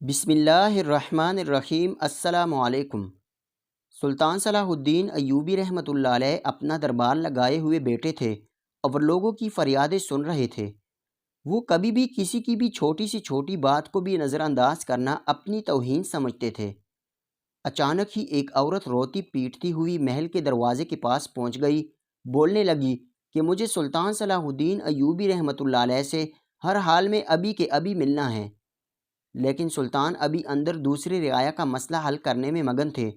بسم اللہ الرحمن الرحیم۔ السلام علیکم۔ سلطان صلاح الدین ایوبی رحمۃ اللہ علیہ اپنا دربار لگائے ہوئے بیٹھے تھے اور لوگوں کی فریادیں سن رہے تھے۔ وہ کبھی بھی کسی کی بھی چھوٹی سی چھوٹی بات کو بھی نظر انداز کرنا اپنی توہین سمجھتے تھے۔ اچانک ہی ایک عورت روتی پیٹتی ہوئی محل کے دروازے کے پاس پہنچ گئی، بولنے لگی کہ مجھے سلطان صلاح الدین ایوبی رحمۃ اللہ علیہ سے ہر حال میں ابھی کے ابھی ملنا ہے۔ لیکن سلطان ابھی اندر دوسرے رعایا کا مسئلہ حل کرنے میں مگن تھے،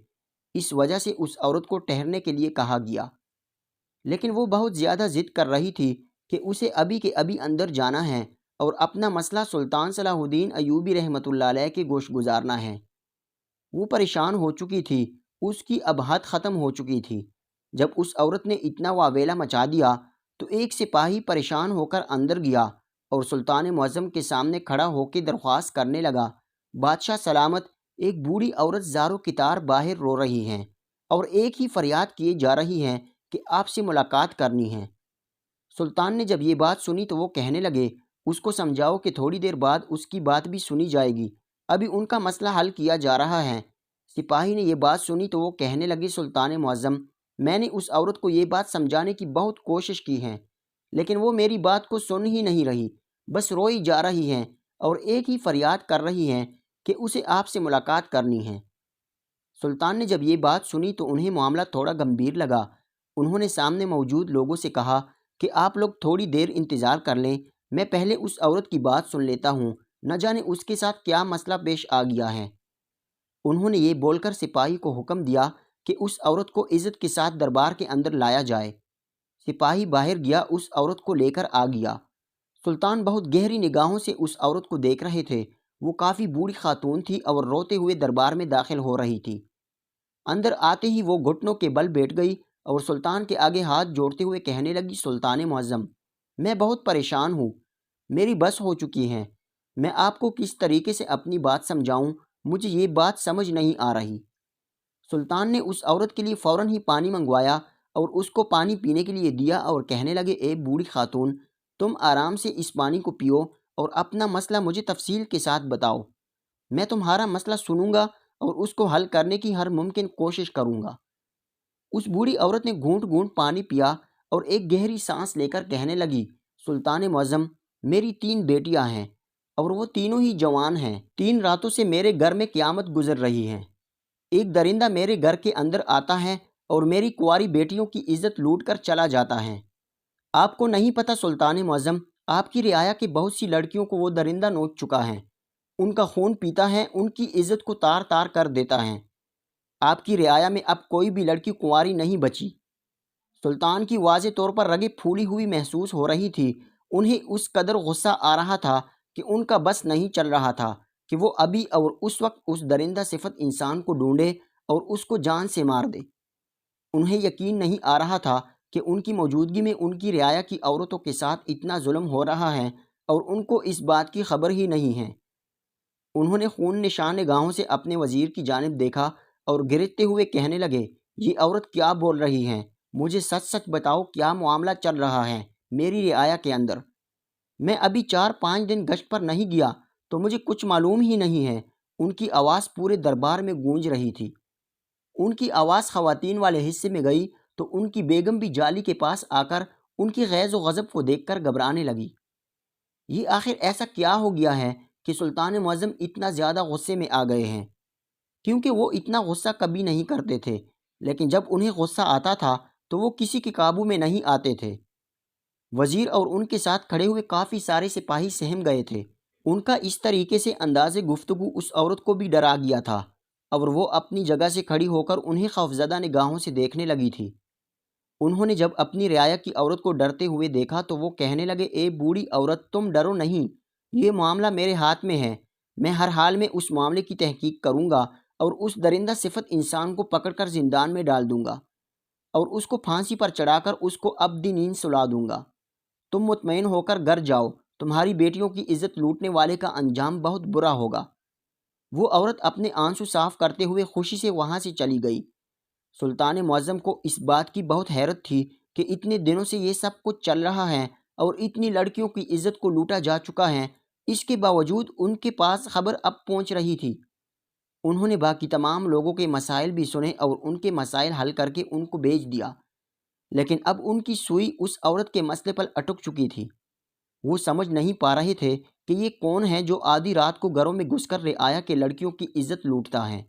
اس وجہ سے اس عورت کو ٹھہرنے کے لیے کہا گیا، لیکن وہ بہت زیادہ ضد کر رہی تھی کہ اسے ابھی کے ابھی اندر جانا ہے اور اپنا مسئلہ سلطان صلاح الدین ایوبی رحمۃ اللہ علیہ کے گوش گزارنا ہے۔ وہ پریشان ہو چکی تھی، اس کی اب حد ختم ہو چکی تھی۔ جب اس عورت نے اتنا واویلا مچا دیا تو ایک سپاہی پریشان ہو کر اندر گیا اور سلطان معظم کے سامنے کھڑا ہو کے درخواست کرنے لگا، بادشاہ سلامت، ایک بوڑھی عورت زارو کتار باہر رو رہی ہیں اور ایک ہی فریاد کیے جا رہی ہیں کہ آپ سے ملاقات کرنی ہے۔ سلطان نے جب یہ بات سنی تو وہ کہنے لگے، اس کو سمجھاؤ کہ تھوڑی دیر بعد اس کی بات بھی سنی جائے گی، ابھی ان کا مسئلہ حل کیا جا رہا ہے۔ سپاہی نے یہ بات سنی تو وہ کہنے لگے، سلطان معظم، میں نے اس عورت کو یہ بات سمجھانے کی بہت کوشش کی ہے، لیکن وہ میری بات کو سن ہی نہیں رہی، بس روئی جا رہی ہیں اور ایک ہی فریاد کر رہی ہیں کہ اسے آپ سے ملاقات کرنی ہے۔ سلطان نے جب یہ بات سنی تو انہیں معاملہ تھوڑا گمبھیر لگا۔ انہوں نے سامنے موجود لوگوں سے کہا کہ آپ لوگ تھوڑی دیر انتظار کر لیں، میں پہلے اس عورت کی بات سن لیتا ہوں، نہ جانے اس کے ساتھ کیا مسئلہ پیش آ گیا ہے۔ انہوں نے یہ بول کر سپاہی کو حکم دیا کہ اس عورت کو عزت کے ساتھ دربار کے اندر لایا جائے۔ سپاہی باہر گیا، اس عورت کو لے کر آ گیا۔ سلطان بہت گہری نگاہوں سے اس عورت کو دیکھ رہے تھے۔ وہ کافی بوڑھی خاتون تھی اور روتے ہوئے دربار میں داخل ہو رہی تھی۔ اندر آتے ہی وہ گھٹنوں کے بل بیٹھ گئی اور سلطان کے آگے ہاتھ جوڑتے ہوئے کہنے لگی، سلطان معظم، میں بہت پریشان ہوں، میری بس ہو چکی ہے، میں آپ کو کس طریقے سے اپنی بات سمجھاؤں، مجھے یہ بات سمجھ نہیں آ رہی۔ سلطان نے اس عورت کے لیے فوراً ہی پانی منگوایا اور اس کو پانی پینے کے لیے دیا اور کہنے لگے، اے بوڑھی خاتون، تم آرام سے اس پانی کو پیو اور اپنا مسئلہ مجھے تفصیل کے ساتھ بتاؤ۔ میں تمہارا مسئلہ سنوں گا اور اس کو حل کرنے کی ہر ممکن کوشش کروں گا۔ اس بوڑھی عورت نے گھونٹ گھونٹ پانی پیا اور ایک گہری سانس لے کر کہنے لگی، سلطان معظم، میری 3 بیٹیاں ہیں اور وہ تینوں ہی جوان ہیں۔ 3 راتوں سے میرے گھر میں قیامت گزر رہی ہے۔ ایک درندہ میرے گھر کے اندر آتا ہے اور میری کنواری بیٹیوں کی عزت لوٹ کر چلا جاتا ہے۔ آپ کو نہیں پتہ سلطان معظم، آپ کی رعایا کی بہت سی لڑکیوں کو وہ درندہ نوچ چکا ہے، ان کا خون پیتا ہے، ان کی عزت کو تار تار کر دیتا ہے۔ آپ کی رعایا میں اب کوئی بھی لڑکی کنواری نہیں بچی۔ سلطان کی واضح طور پر رگیں پھولی ہوئی محسوس ہو رہی تھی۔ انہیں اس قدر غصہ آ رہا تھا کہ ان کا بس نہیں چل رہا تھا کہ وہ ابھی اور اس وقت اس درندہ صفت انسان کو ڈھونڈے اور اس کو جان سے مار دے۔ انہیں یقین نہیں آ رہا تھا کہ ان کی موجودگی میں ان کی رعایا کی عورتوں کے ساتھ اتنا ظلم ہو رہا ہے اور ان کو اس بات کی خبر ہی نہیں ہے۔ انہوں نے خون نشان نگاہوں سے اپنے وزیر کی جانب دیکھا اور گرجتے ہوئے کہنے لگے، یہ عورت کیا بول رہی ہے؟ مجھے سچ سچ بتاؤ، کیا معاملہ چل رہا ہے میری رعایا کے اندر؟ میں ابھی 4-5 دن گشت پر نہیں گیا تو مجھے کچھ معلوم ہی نہیں ہے۔ ان کی آواز پورے دربار میں گونج رہی تھی۔ ان کی آواز خواتین والے حصے میں گئی تو ان کی بیگم بھی جالی کے پاس آ کر ان کی غیظ و غضب کو دیکھ کر گھبرانے لگی۔ یہ آخر ایسا کیا ہو گیا ہے کہ سلطان معظم اتنا زیادہ غصے میں آ گئے ہیں؟ کیونکہ وہ اتنا غصہ کبھی نہیں کرتے تھے، لیکن جب انہیں غصہ آتا تھا تو وہ کسی کے قابو میں نہیں آتے تھے۔ وزیر اور ان کے ساتھ کھڑے ہوئے کافی سارے سپاہی سہم گئے تھے۔ ان کا اس طریقے سے انداز گفتگو اس عورت کو بھی ڈرا گیا تھا اور وہ اپنی جگہ سے کھڑی ہو کر انہیں خوفزدہ نگاہوں سے دیکھنے لگی تھی۔ انہوں نے جب اپنی رعایا کی عورت کو ڈرتے ہوئے دیکھا تو وہ کہنے لگے، اے بوڑھی عورت، تم ڈرو نہیں، یہ معاملہ میرے ہاتھ میں ہے، میں ہر حال میں اس معاملے کی تحقیق کروں گا اور اس درندہ صفت انسان کو پکڑ کر زندان میں ڈال دوں گا اور اس کو پھانسی پر چڑھا کر اس کو ابدی نیند سلا دوں گا۔ تم مطمئن ہو کر گھر جاؤ، تمہاری بیٹیوں کی عزت لوٹنے والے کا انجام بہت برا ہوگا۔ وہ عورت اپنے آنسو صاف کرتے ہوئے خوشی سے وہاں سے چلی گئی۔ سلطان معظم کو اس بات کی بہت حیرت تھی کہ اتنے دنوں سے یہ سب کچھ چل رہا ہے اور اتنی لڑکیوں کی عزت کو لوٹا جا چکا ہے، اس کے باوجود ان کے پاس خبر اب پہنچ رہی تھی۔ انہوں نے باقی تمام لوگوں کے مسائل بھی سنے اور ان کے مسائل حل کر کے ان کو بھیج دیا، لیکن اب ان کی سوئی اس عورت کے مسئلے پر اٹک چکی تھی۔ وہ سمجھ نہیں پا رہے تھے کہ یہ کون ہے جو آدھی رات کو گھروں میں گھس کر رعایا کے لڑکیوں کی عزت لوٹتا ہے۔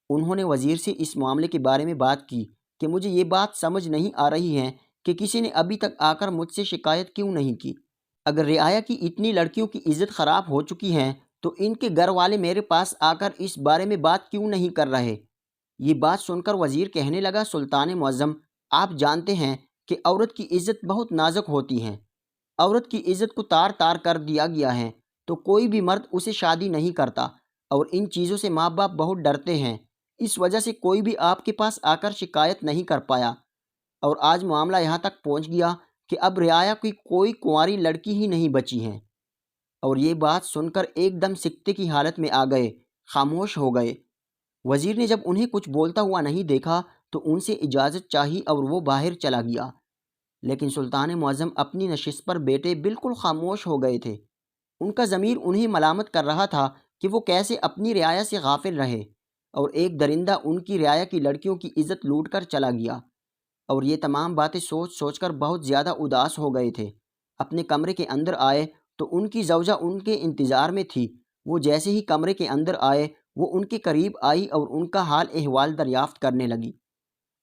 انہوں نے وزیر سے اس معاملے کے بارے میں بات کی کہ مجھے یہ بات سمجھ نہیں آ رہی ہے کہ کسی نے ابھی تک آ کر مجھ سے شکایت کیوں نہیں کی۔ اگر رعایا کی اتنی لڑکیوں کی عزت خراب ہو چکی ہے تو ان کے گھر والے میرے پاس آ کر اس بارے میں بات کیوں نہیں کر رہے؟ یہ بات سن کر وزیر کہنے لگا، سلطان معظم، آپ جانتے ہیں کہ عورت کی عزت بہت نازک ہوتی ہے۔ عورت کی عزت کو تار تار کر دیا گیا ہے تو کوئی بھی مرد اسے شادی نہیں کرتا، اور ان چیزوں سے ماں باپ بہت ڈرتے ہیں۔ اس وجہ سے کوئی بھی آپ کے پاس آ کر شکایت نہیں کر پایا، اور آج معاملہ یہاں تک پہنچ گیا کہ اب رعایا کی کوئی کنواری لڑکی ہی نہیں بچی ہے۔ اور یہ بات سن کر ایک دم سکتے کی حالت میں آ گئے، خاموش ہو گئے۔ وزیر نے جب انہیں کچھ بولتا ہوا نہیں دیکھا تو ان سے اجازت چاہی اور وہ باہر چلا گیا، لیکن سلطان معظم اپنی نشست پر بیٹھے بالکل خاموش ہو گئے تھے۔ ان کا ضمیر انہیں ملامت کر رہا تھا کہ وہ کیسے اپنی رعایا سے غافل رہے، اور ایک درندہ ان کی رعایا کی لڑکیوں کی عزت لوٹ کر چلا گیا۔ اور یہ تمام باتیں سوچ سوچ کر بہت زیادہ اداس ہو گئے تھے۔ اپنے کمرے کے اندر آئے تو ان کی زوجہ ان کے انتظار میں تھی۔ وہ جیسے ہی کمرے کے اندر آئے وہ ان کے قریب آئی اور ان کا حال احوال دریافت کرنے لگی۔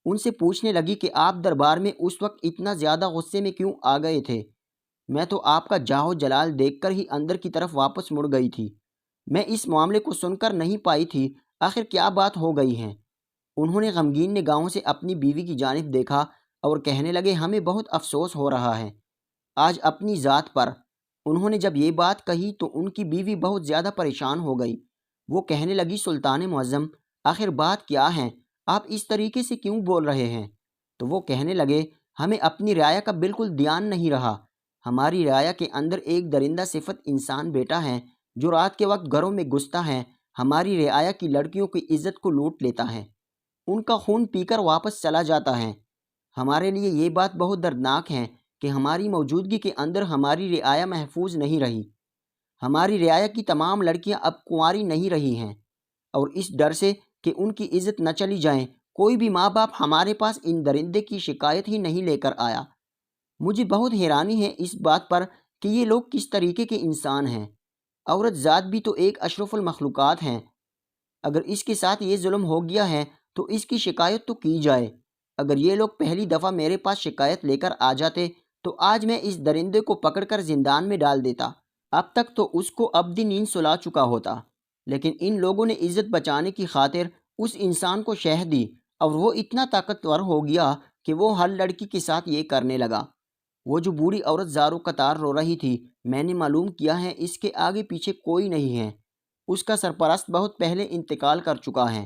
ان سے پوچھنے لگی کہ آپ دربار میں اس وقت اتنا زیادہ غصے میں کیوں آ گئے تھے؟ میں تو آپ کا جاہ و جلال دیکھ کر ہی اندر کی طرف واپس مڑ گئی تھی۔ میں اس معاملے کو سن کر نہیں پائی تھی آخر کیا بات ہو گئی ہے۔ انہوں نے غمگین نگاہوں سے اپنی بیوی کی جانب دیکھا اور کہنے لگے، ہمیں بہت افسوس ہو رہا ہے آج اپنی ذات پر۔ انہوں نے جب یہ بات کہی تو ان کی بیوی بہت زیادہ پریشان ہو گئی۔ وہ کہنے لگی، سلطان معظم، آخر بات کیا ہے؟ آپ اس طریقے سے کیوں بول رہے ہیں؟ تو وہ کہنے لگے، ہمیں اپنی رعایا کا بالکل دھیان نہیں رہا۔ ہماری رعایا کے اندر ایک درندہ صفت انسان بیٹا ہے جو رات کے وقت گھروں میں گھستا ہے، ہماری رعایا کی لڑکیوں کی عزت کو لوٹ لیتا ہے، ان کا خون پی کر واپس چلا جاتا ہے۔ ہمارے لیے یہ بات بہت دردناک ہے کہ ہماری موجودگی کے اندر ہماری رعایا محفوظ نہیں رہی۔ ہماری رعایا کی تمام لڑکیاں اب کنواری نہیں رہی ہیں، اور اس ڈر سے کہ ان کی عزت نہ چلی جائیں کوئی بھی ماں باپ ہمارے پاس ان درندے کی شکایت ہی نہیں لے کر آیا۔ مجھے بہت حیرانی ہے اس بات پر کہ یہ لوگ کس طریقے کے انسان ہیں۔ عورت ذات بھی تو ایک اشرف المخلوقات ہیں۔ اگر اس کے ساتھ یہ ظلم ہو گیا ہے تو اس کی شکایت تو کی جائے۔ اگر یہ لوگ پہلی دفعہ میرے پاس شکایت لے کر آ جاتے تو آج میں اس درندے کو پکڑ کر زندان میں ڈال دیتا، اب تک تو اس کو ابدی نیند سلا چکا ہوتا۔ لیکن ان لوگوں نے عزت بچانے کی خاطر اس انسان کو شہ دی، اور وہ اتنا طاقتور ہو گیا کہ وہ ہر لڑکی کے ساتھ یہ کرنے لگا۔ وہ جو بوڑھی عورت زاروں قطار رو رہی تھی، میں نے معلوم کیا ہے اس کے آگے پیچھے کوئی نہیں ہے۔ اس کا سرپرست بہت پہلے انتقال کر چکا ہے۔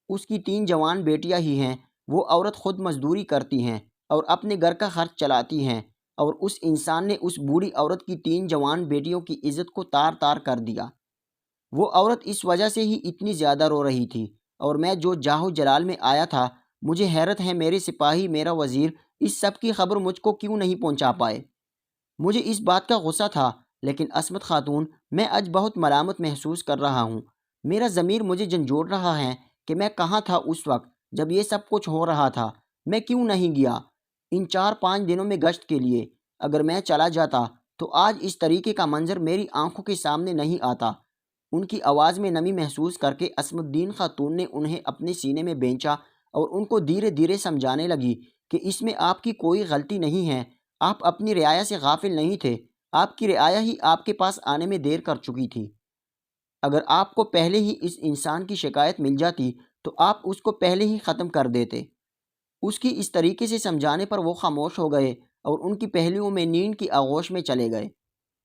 اس کی 3 جوان بیٹیاں ہی ہیں۔ وہ عورت خود مزدوری کرتی ہیں اور اپنے گھر کا خرچ چلاتی ہیں، اور اس انسان نے اس بوڑھی عورت کی 3 جوان بیٹیوں کی عزت کو تار تار کر دیا۔ وہ عورت اس وجہ سے ہی اتنی زیادہ رو رہی تھی، اور میں جو جاہ و جلال میں آیا تھا، مجھے حیرت ہے میرے سپاہی، میرا وزیر اس سب کی خبر مجھ کو کیوں نہیں پہنچا پائے۔ مجھے اس بات کا غصہ تھا، لیکن عصمت خاتون، میں آج بہت ملامت محسوس کر رہا ہوں۔ میرا ضمیر مجھے جھنجھوڑ رہا ہے کہ میں کہاں تھا اس وقت جب یہ سب کچھ ہو رہا تھا۔ میں کیوں نہیں گیا ان 4-5 دنوں میں گشت کے لیے؟ اگر میں چلا جاتا تو آج اس طریقے کا منظر میری آنکھوں کے سامنے نہیں آتا۔ ان کی آواز میں نمی محسوس کر کے عصمت الدین خاتون نے انہیں اپنے سینے میں بھینچا اور ان کو دھیرے دھیرے سمجھانے لگی کہ اس میں آپ کی کوئی غلطی نہیں ہے۔ آپ اپنی رعایا سے غافل نہیں تھے، آپ کی رعایا ہی آپ کے پاس آنے میں دیر کر چکی تھی۔ اگر آپ کو پہلے ہی اس انسان کی شکایت مل جاتی تو آپ اس کو پہلے ہی ختم کر دیتے۔ اس کی اس طریقے سے سمجھانے پر وہ خاموش ہو گئے اور ان کی پہلیوں میں نیند کی آغوش میں چلے گئے۔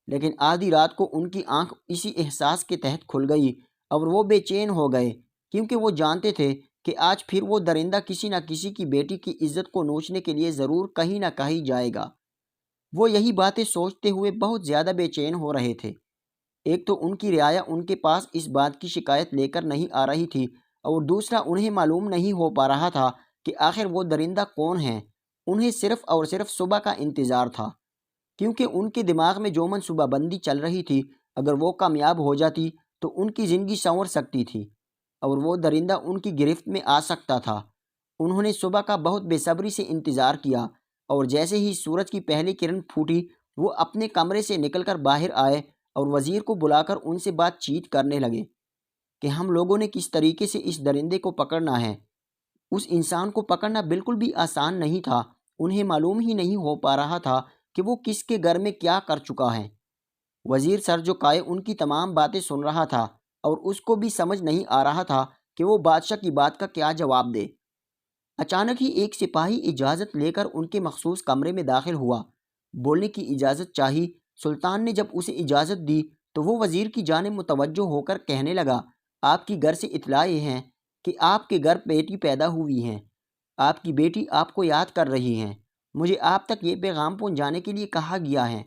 لیکن آدھی رات کو ان کی آنکھ اسی احساس کے تحت کھل گئی اور وہ بے چین ہو گئے، کیونکہ وہ جانتے تھے کہ آج پھر وہ درندہ کسی نہ کسی کی بیٹی کی عزت کو نوچنے کے لیے ضرور کہیں نہ کہیں جائے گا۔ وہ یہی باتیں سوچتے ہوئے بہت زیادہ بے چین ہو رہے تھے۔ ایک تو ان کی رعایا ان کے پاس اس بات کی شکایت لے کر نہیں آ رہی تھی، اور دوسرا انہیں معلوم نہیں ہو پا رہا تھا کہ آخر وہ درندہ کون ہے۔ انہیں صرف اور صرف صبح کا انتظار تھا، کیونکہ ان کے دماغ میں جو منصوبہ بندی چل رہی تھی اگر وہ کامیاب ہو جاتی تو ان کی زندگی سنور سکتی تھی اور وہ درندہ ان کی گرفت میں آ سکتا تھا۔ انہوں نے صبح کا بہت بے صبری سے انتظار کیا اور جیسے ہی سورج کی پہلی کرن پھوٹی وہ اپنے کمرے سے نکل کر باہر آئے اور وزیر کو بلا کر ان سے بات چیت کرنے لگے کہ ہم لوگوں نے کس طریقے سے اس درندے کو پکڑنا ہے۔ اس انسان کو پکڑنا بالکل بھی آسان نہیں تھا۔ انہیں معلوم ہی نہیں ہو پا رہا تھا کہ وہ کس کے گھر میں کیا کر چکا ہے۔ وزیر سر جھکائے ان کی تمام باتیں سن رہا تھا اور اس کو بھی سمجھ نہیں آ رہا تھا کہ وہ بادشاہ کی بات کا کیا جواب دے۔ اچانک ہی ایک سپاہی اجازت لے کر ان کے مخصوص کمرے میں داخل ہوا۔ بولنے کی اجازت چاہی۔ سلطان نے جب اسے اجازت دی تو وہ وزیر کی جانب متوجہ ہو کر کہنے لگا، آپ کی گھر سے اطلاع یہ ہے کہ آپ کے گھر بیٹی پیدا ہوئی ہے۔ آپ کی بیٹی آپ کو یاد کر رہی ہے۔ مجھے آپ تک یہ پیغام پہنچانے کے لیے کہا گیا ہے۔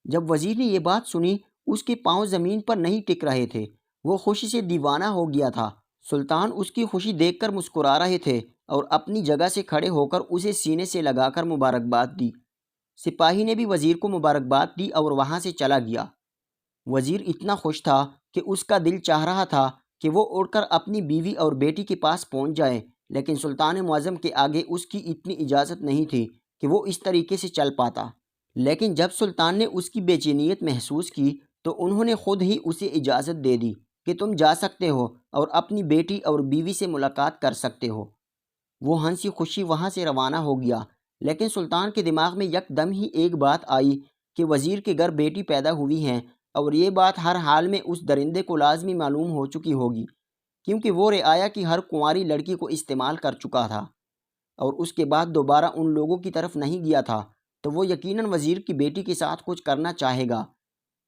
جب وزیر نے یہ بات سنی اس کے پاؤں زمین پر نہیں ٹک رہے تھے۔ وہ خوشی سے دیوانہ ہو گیا تھا۔ سلطان اس کی خوشی دیکھ کر مسکرا رہے تھے اور اپنی جگہ سے کھڑے ہو کر اسے سینے سے لگا کر مبارکباد دی۔ سپاہی نے بھی وزیر کو مبارکباد دی اور وہاں سے چلا گیا۔ وزیر اتنا خوش تھا کہ اس کا دل چاہ رہا تھا کہ وہ اڑ کر اپنی بیوی اور بیٹی کے پاس پہنچ جائے، لیکن سلطان معظم کے آگے اس کی اتنی اجازت نہیں تھی کہ وہ اس طریقے سے چل پاتا۔ لیکن جب سلطان نے اس کی بے چینیت محسوس کی تو انہوں نے خود ہی اسے اجازت دے دی کہ تم جا سکتے ہو اور اپنی بیٹی اور بیوی سے ملاقات کر سکتے ہو۔ وہ ہنسی خوشی وہاں سے روانہ ہو گیا، لیکن سلطان کے دماغ میں یکدم ہی ایک بات آئی کہ وزیر کے گھر بیٹی پیدا ہوئی ہے اور یہ بات ہر حال میں اس درندے کو لازمی معلوم ہو چکی ہوگی، کیونکہ وہ رعایا کی ہر کنواری لڑکی کو استعمال کر چکا تھا اور اس کے بعد دوبارہ ان لوگوں کی طرف نہیں گیا تھا، تو وہ یقیناً وزیر کی بیٹی کے ساتھ کچھ کرنا چاہے گا۔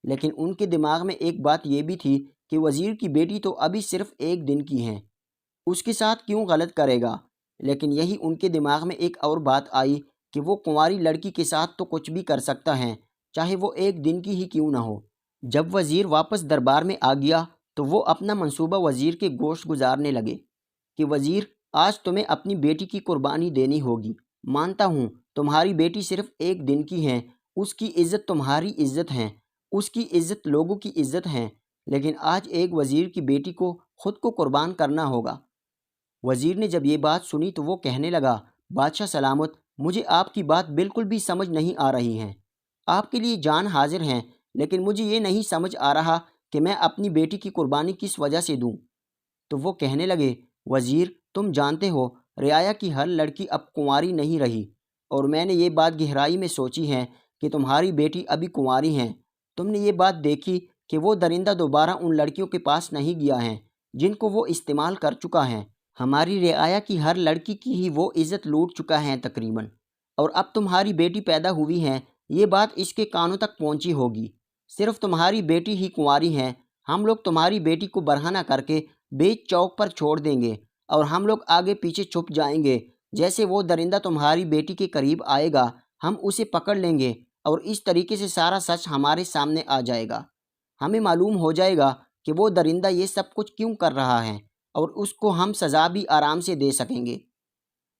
لیکن ان کے دماغ میں ایک بات یہ بھی تھی کہ وزیر کی بیٹی تو ابھی صرف 1 دن کی ہے، اس کے ساتھ کیوں غلط کرے گا۔ لیکن یہی ان کے دماغ میں ایک اور بات آئی کہ وہ کنواری لڑکی کے ساتھ تو کچھ بھی کر سکتا ہے، چاہے وہ 1 دن کی ہی کیوں نہ ہو۔ جب وزیر واپس دربار میں آ گیا تو وہ اپنا منصوبہ وزیر کے گوشت گزارنے لگے کہ وزیر، آج تمہیں اپنی بیٹی کی قربانی دینی ہوگی۔ مانتا ہوں تمہاری بیٹی صرف 1 دن کی ہے، اس کی عزت تمہاری عزت ہے، اس کی عزت لوگوں کی عزت ہے، لیکن آج ایک وزیر کی بیٹی کو خود کو قربان کرنا ہوگا۔ وزیر نے جب یہ بات سنی تو وہ کہنے لگا، بادشاہ سلامت، مجھے آپ کی بات بالکل بھی سمجھ نہیں آ رہی ہے۔ آپ کے لیے جان حاضر ہیں، لیکن مجھے یہ نہیں سمجھ آ رہا کہ میں اپنی بیٹی کی قربانی کس وجہ سے دوں۔ تو وہ کہنے لگے، وزیر، تم جانتے ہو رعایا کی ہر لڑکی اب کنواری نہیں رہی، اور میں نے یہ بات گہرائی میں سوچی ہے کہ تمہاری بیٹی ابھی کنواری ہیں۔ تم نے یہ بات دیکھی کہ وہ درندہ دوبارہ ان لڑکیوں کے پاس نہیں گیا ہے جن کو وہ استعمال کر چکا ہے۔ ہماری رعایا کی ہر لڑکی کی ہی وہ عزت لوٹ چکا ہے تقریباً، اور اب تمہاری بیٹی پیدا ہوئی ہے، یہ بات اس کے کانوں تک پہنچی ہوگی۔ صرف تمہاری بیٹی ہی کنواری ہے، ہم لوگ تمہاری بیٹی کو برہنہ کر کے بیچ چوک پر چھوڑ دیں گے اور ہم لوگ آگے پیچھے چھپ جائیں گے۔ جیسے وہ درندہ تمہاری بیٹی کے قریب آئے گا ہم اسے پکڑ لیں گے اور اس طریقے سے سارا سچ ہمارے سامنے آ جائے گا۔ ہمیں معلوم ہو جائے گا کہ وہ درندہ یہ سب کچھ کیوں کر رہا ہے اور اس کو ہم سزا بھی آرام سے دے سکیں گے۔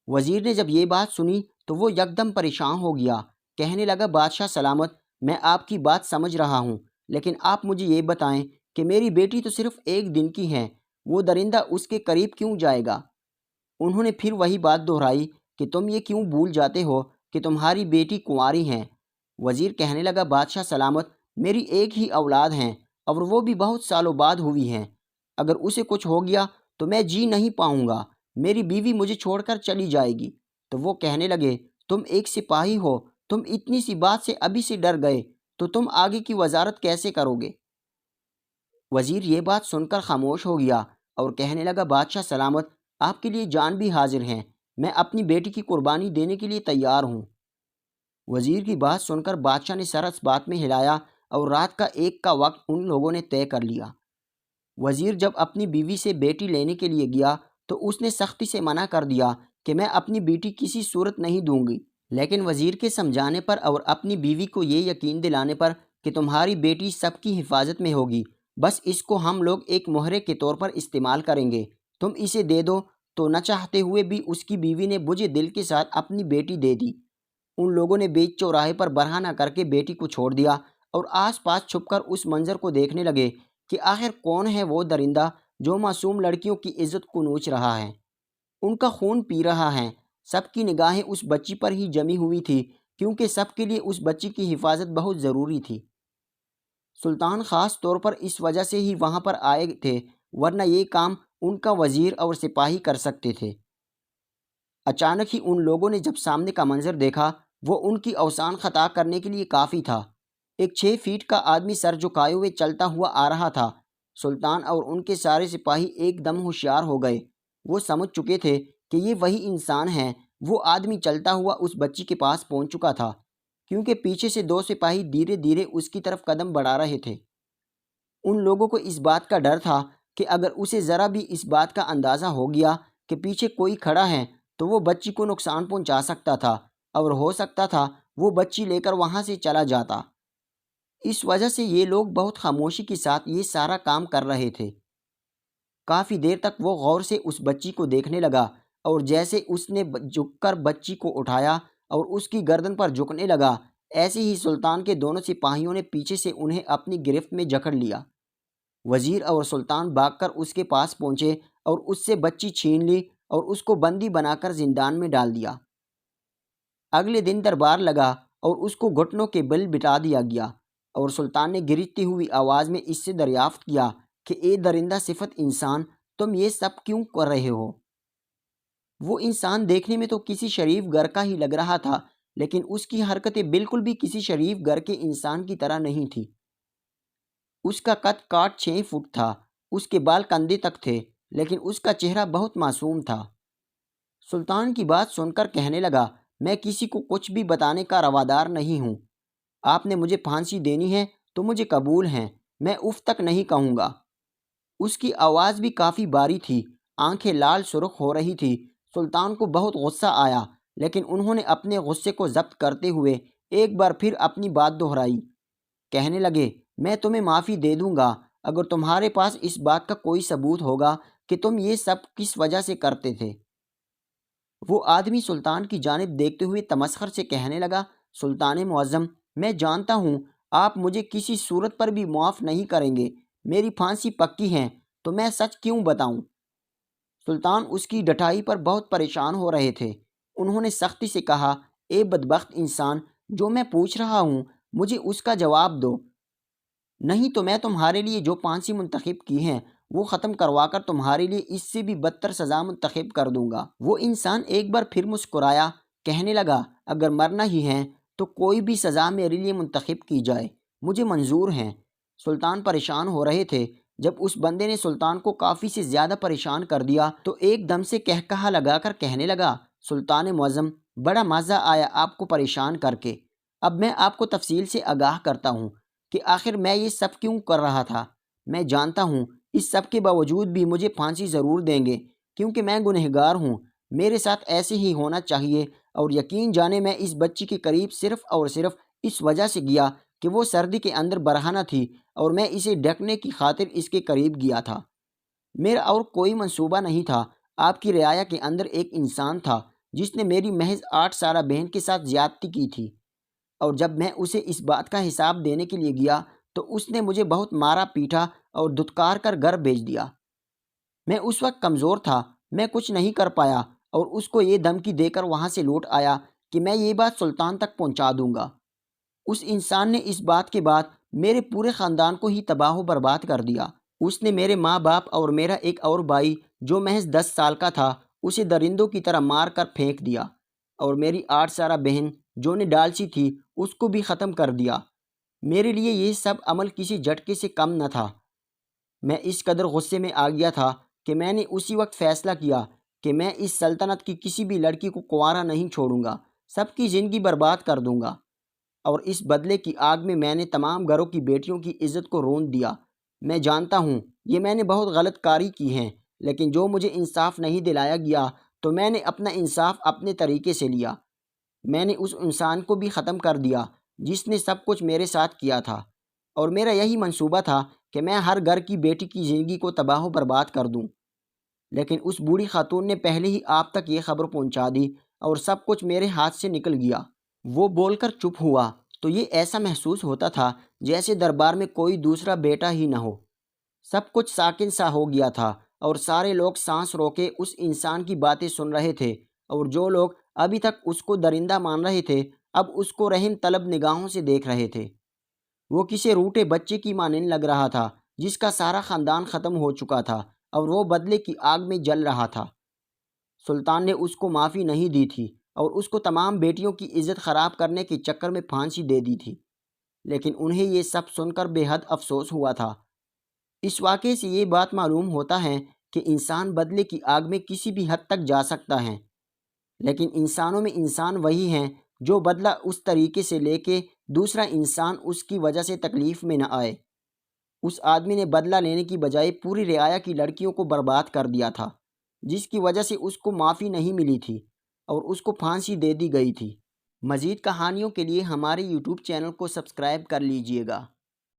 وزیر نے جب یہ بات سنی تو وہ یکدم پریشان ہو گیا۔ کہنے لگا، بادشاہ سلامت، میں آپ کی بات سمجھ رہا ہوں، لیکن آپ مجھے یہ بتائیں کہ میری بیٹی تو صرف 1 دن کی ہے، وہ درندہ اس کے قریب کیوں جائے گا؟ انہوں نے پھر وہی بات دہرائی کہ تم یہ کیوں بھول جاتے ہو کہ تمہاری بیٹی کنواری ہے؟ وزیر کہنے لگا، بادشاہ سلامت، میری ایک ہی اولاد ہے اور وہ بھی بہت سالوں بعد ہوئی ہے۔ اگر اسے کچھ ہو گیا تو میں جی نہیں پاؤں گا، میری بیوی مجھے چھوڑ کر چلی جائے گی۔ تو وہ کہنے لگے، تم ایک سپاہی ہو، تم اتنی سی بات سے ابھی سے ڈر گئے تو تم آگے کی وزارت کیسے کرو گے؟ وزیر یہ بات سن کر خاموش ہو گیا اور کہنے لگا، بادشاہ سلامت، آپ کے لیے جان بھی حاضر ہیں، میں اپنی بیٹی کی قربانی دینے کے لیے تیار ہوں۔ وزیر کی بات سن کر بادشاہ نے سر اس بات میں ہلایا اور رات کا 1 کا وقت ان لوگوں نے طے کر لیا۔ وزیر جب اپنی بیوی سے بیٹی لینے کے لیے گیا تو اس نے سختی سے منع کر دیا کہ میں اپنی بیٹی کسی صورت نہیں دوں گی، لیکن وزیر کے سمجھانے پر اور اپنی بیوی کو یہ یقین دلانے پر کہ تمہاری بیٹی سب کی حفاظت میں ہوگی، بس اس کو ہم لوگ ایک مہرے کے طور پر استعمال کریں گے، تم اسے دے دو، تو نہ چاہتے ہوئے بھی اس کی بیوی نے بجھے دل کے ساتھ اپنی بیٹی دے دی۔ ان لوگوں نے بیچ چوراہے پر برہنہ کر کے بیٹی کو چھوڑ دیا اور آس پاس چھپ کر اس منظر کو دیکھنے لگے کہ آخر کون ہے وہ درندہ جو معصوم لڑکیوں کی عزت کو نوچ رہا ہے، ان کا خون پی رہا ہے۔ سب کی نگاہیں اس بچی پر ہی جمی ہوئی تھی، کیونکہ سب کے لیے اس بچی کی حفاظت بہت ضروری تھی۔ سلطان خاص طور پر اس وجہ سے ہی وہاں پر آئے تھے، ورنہ یہ کام ان کا وزیر اور سپاہی کر سکتے تھے۔ اچانک ہی ان لوگوں نے جب سامنے کا منظر دیکھا، وہ ان کی اوسان خطا کرنے کے لیے کافی تھا۔ ایک 6 فیٹ کا آدمی سر جھکائے ہوئے چلتا ہوا آ رہا تھا۔ سلطان اور ان کے سارے سپاہی ایک دم ہوشیار ہو گئے۔ وہ سمجھ چکے تھے کہ یہ وہی انسان ہے۔ وہ آدمی چلتا ہوا اس بچی کے پاس پہنچ چکا تھا، کیونکہ پیچھے سے 2 سپاہی دھیرے دھیرے اس کی طرف قدم بڑھا رہے تھے۔ ان لوگوں کو اس بات کا ڈر تھا کہ اگر اسے ذرا بھی اس بات کا اندازہ ہو گیا کہ پیچھے کوئی کھڑا ہے تو وہ بچی کو نقصان پہنچا سکتا تھا، اور ہو سکتا تھا وہ بچی لے کر وہاں سے چلا جاتا۔ اس وجہ سے یہ لوگ بہت خاموشی کے ساتھ یہ سارا کام کر رہے تھے۔ کافی دیر تک وہ غور سے اس بچی کو دیکھنے لگا، اور جیسے اس نے جھک کر بچی کو اٹھایا اور اس کی گردن پر جھکنے لگا، ایسے ہی سلطان کے دونوں سپاہیوں نے پیچھے سے انہیں اپنی گرفت میں جکڑ لیا۔ وزیر اور سلطان بھاگ کر اس کے پاس پہنچے اور اس سے بچی چھین لی اور اس کو بندی بنا کر زندان میں ڈال دیا۔ اگلے دن دربار لگا اور اس کو گھٹنوں کے بل بٹھا دیا گیا، اور سلطان نے گرجتی ہوئی آواز میں اس سے دریافت کیا کہ اے درندہ صفت انسان، تم یہ سب کیوں کر رہے ہو؟ وہ انسان دیکھنے میں تو کسی شریف گھر کا ہی لگ رہا تھا، لیکن اس کی حرکتیں بالکل بھی کسی شریف گھر کے انسان کی طرح نہیں تھی۔ اس کا قد کاٹ 6 فٹ تھا، اس کے بال کندھے تک تھے، لیکن اس کا چہرہ بہت معصوم تھا۔ سلطان کی بات سن کر کہنے لگا، میں کسی کو کچھ بھی بتانے کا روادار نہیں ہوں۔ آپ نے مجھے پھانسی دینی ہے تو مجھے قبول ہے، میں اف تک نہیں کہوں گا۔ اس کی آواز بھی کافی باری تھی، آنکھیں لال سرخ ہو رہی تھی۔ سلطان کو بہت غصہ آیا، لیکن انہوں نے اپنے غصے کو ضبط کرتے ہوئے ایک بار پھر اپنی بات دہرائی۔ کہنے لگے، میں تمہیں معافی دے دوں گا اگر تمہارے پاس اس بات کا کوئی ثبوت ہوگا کہ تم یہ سب کس وجہ سے کرتے تھے۔ وہ آدمی سلطان کی جانب دیکھتے ہوئے تمسخر سے کہنے لگا، سلطان معظم، میں جانتا ہوں آپ مجھے کسی صورت پر بھی معاف نہیں کریں گے۔ میری پھانسی پکی ہے تو میں سچ کیوں بتاؤں؟ سلطان اس کی ڈٹائی پر بہت پریشان ہو رہے تھے۔ انہوں نے سختی سے کہا، اے بدبخت انسان، جو میں پوچھ رہا ہوں مجھے اس کا جواب دو، نہیں تو میں تمہارے لیے جو پھانسی منتخب کی ہے وہ ختم کروا کر تمہارے لیے اس سے بھی بدتر سزا منتخب کر دوں گا۔ وہ انسان ایک بار پھر مسکرایا، کہنے لگا، اگر مرنا ہی ہے تو کوئی بھی سزا میرے لیے منتخب کی جائے، مجھے منظور ہے۔ سلطان پریشان ہو رہے تھے۔ جب اس بندے نے سلطان کو کافی سے زیادہ پریشان کر دیا تو ایک دم سے کہا لگا کر کہنے لگا، سلطان معظم، بڑا مزہ آیا آپ کو پریشان کر کے۔ اب میں آپ کو تفصیل سے آگاہ کرتا ہوں کہ آخر میں یہ سب کیوں کر رہا تھا۔ میں جانتا ہوں اس سب کے باوجود بھی مجھے پھانسی ضرور دیں گے، کیونکہ میں گنہگار ہوں۔ میرے ساتھ ایسے ہی ہونا چاہیے، اور یقین جانے میں اس بچی کے قریب صرف اور صرف اس وجہ سے گیا کہ وہ سردی کے اندر برہنہ تھی، اور میں اسے ڈھکنے کی خاطر اس کے قریب گیا تھا۔ میرا اور کوئی منصوبہ نہیں تھا۔ آپ کی رعایا کے اندر ایک انسان تھا جس نے میری محض 8 سالہ بہن کے ساتھ زیادتی کی تھی، اور جب میں اسے اس بات کا حساب دینے کے لیے گیا تو اس نے مجھے بہت مارا پیٹا اور دھتکار کر گھر بھیج دیا۔ میں اس وقت کمزور تھا، میں کچھ نہیں کر پایا، اور اس کو یہ دھمکی دے کر وہاں سے لوٹ آیا کہ میں یہ بات سلطان تک پہنچا دوں گا۔ اس انسان نے اس بات کے بعد میرے پورے خاندان کو ہی تباہ و برباد کر دیا۔ اس نے میرے ماں باپ اور میرا ایک اور بھائی جو محض 10 سال کا تھا اسے درندوں کی طرح مار کر پھینک دیا، اور میری 8 سالہ بہن جو نے ڈالچی تھی اس کو بھی ختم کر دیا۔ میرے لیے یہ سب عمل کسی جھٹکے سے کم نہ تھا۔ میں اس قدر غصے میں آ گیا تھا کہ میں نے اسی وقت فیصلہ کیا کہ میں اس سلطنت کی کسی بھی لڑکی کو کنوارا نہیں چھوڑوں گا، سب کی زندگی برباد کر دوں گا، اور اس بدلے کی آگ میں نے تمام گھروں کی بیٹیوں کی عزت کو رون دیا۔ میں جانتا ہوں یہ میں نے بہت غلط کاری کی ہے، لیکن جو مجھے انصاف نہیں دلایا گیا تو میں نے اپنا انصاف اپنے طریقے سے لیا۔ میں نے اس انسان کو بھی ختم کر دیا جس نے سب کچھ میرے ساتھ کیا تھا، اور میرا یہی منصوبہ تھا کہ میں ہر گھر کی بیٹی کی زندگی کو تباہ و برباد کر دوں، لیکن اس بوڑھی خاتون نے پہلے ہی آپ تک یہ خبر پہنچا دی اور سب کچھ میرے ہاتھ سے نکل گیا۔ وہ بول کر چپ ہوا تو یہ ایسا محسوس ہوتا تھا جیسے دربار میں کوئی دوسرا بیٹا ہی نہ ہو۔ سب کچھ ساکن سا ہو گیا تھا اور سارے لوگ سانس روکے اس انسان کی باتیں سن رہے تھے، اور جو لوگ ابھی تک اس کو درندہ مان رہے تھے اب اس کو رحم طلب نگاہوں سے دیکھ رہے تھے۔ وہ کسی روٹے بچے کی مانند لگ رہا تھا جس کا سارا خاندان ختم ہو چکا تھا اور وہ بدلے کی آگ میں جل رہا تھا۔ سلطان نے اس کو معافی نہیں دی تھی اور اس کو تمام بیٹیوں کی عزت خراب کرنے کے چکر میں پھانسی دے دی تھی، لیکن انہیں یہ سب سن کر بے حد افسوس ہوا تھا۔ اس واقعے سے یہ بات معلوم ہوتا ہے کہ انسان بدلے کی آگ میں کسی بھی حد تک جا سکتا ہے، لیکن انسانوں میں انسان وہی ہیں جو بدلہ اس طریقے سے لے کے دوسرا انسان اس کی وجہ سے تکلیف میں نہ آئے۔ اس آدمی نے بدلہ لینے کی بجائے پوری رعایا کی لڑکیوں کو برباد کر دیا تھا، جس کی وجہ سے اس کو معافی نہیں ملی تھی اور اس کو پھانسی دے دی گئی تھی۔ مزید کہانیوں کے لیے ہمارے یوٹیوب چینل کو سبسکرائب کر لیجئے گا۔